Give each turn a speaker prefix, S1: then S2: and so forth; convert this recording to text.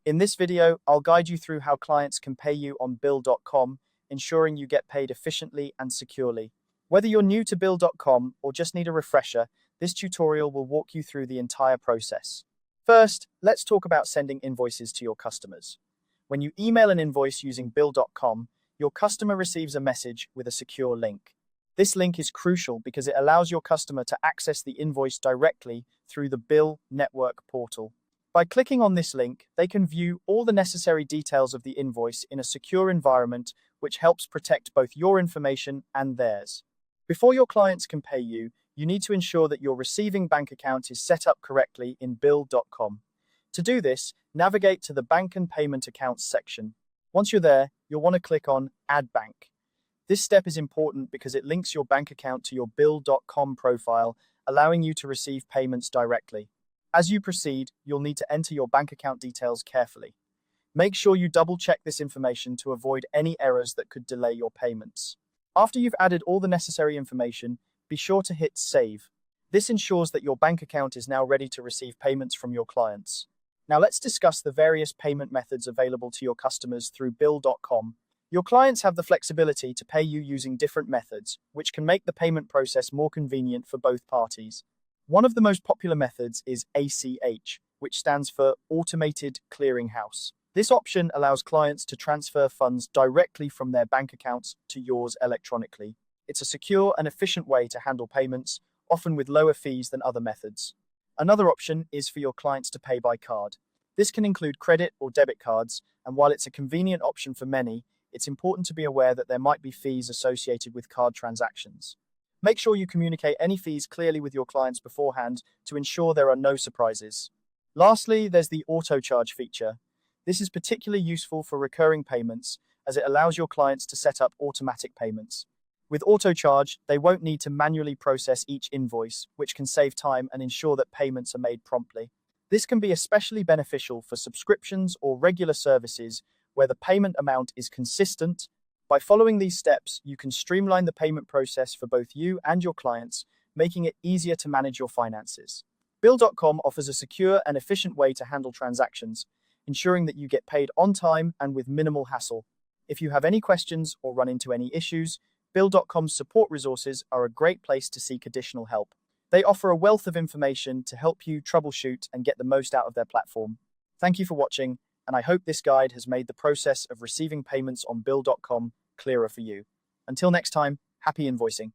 S1: In this video, I'll guide you through how clients can pay you on Bill.com, ensuring you get paid efficiently and securely. Whether you're new to Bill.com or just need a refresher, this tutorial will walk you through the entire process. First, let's talk about sending invoices to your customers. When you email an invoice using Bill.com, your customer receives a message with a secure link. This link is crucial because it allows your customer to access the invoice directly through the Bill Network portal. By clicking on this link, they can view all the necessary details of the invoice in a secure environment, which helps protect both your information and theirs. Before your clients can pay you, you need to ensure that your receiving bank account is set up correctly in Bill.com. To do this, navigate to the Bank and Payment Accounts section. Once you're there, you'll want to click on Add Bank. This step is important because it links your bank account to your Bill.com profile, allowing you to receive payments directly. As you proceed, you'll need to enter your bank account details carefully. Make sure you double-check this information to avoid any errors that could delay your payments. After you've added all the necessary information, be sure to hit Save. This ensures that your bank account is now ready to receive payments from your clients. Now let's discuss the various payment methods available to your customers through Bill.com. Your clients have the flexibility to pay you using different methods, which can make the payment process more convenient for both parties. One of the most popular methods is ACH, which stands for Automated Clearinghouse. This option allows clients to transfer funds directly from their bank accounts to yours electronically. It's a secure and efficient way to handle payments, often with lower fees than other methods. Another option is for your clients to pay by card. This can include credit or debit cards, and while it's a convenient option for many, it's important to be aware that there might be fees associated with card transactions. Make sure you communicate any fees clearly with your clients beforehand to ensure there are no surprises. Lastly, there's the auto charge feature. This is particularly useful for recurring payments as it allows your clients to set up automatic payments. With auto charge, they won't need to manually process each invoice, which can save time and ensure that payments are made promptly. This can be especially beneficial for subscriptions or regular services where the payment amount is consistent. By following these steps, you can streamline the payment process for both you and your clients, making it easier to manage your finances. Bill.com offers a secure and efficient way to handle transactions, ensuring that you get paid on time and with minimal hassle. If you have any questions or run into any issues, Bill.com's support resources are a great place to seek additional help. They offer a wealth of information to help you troubleshoot and get the most out of their platform. Thank you for watching, and I hope this guide has made the process of receiving payments on Bill.com clearer for you. Until next time, happy invoicing.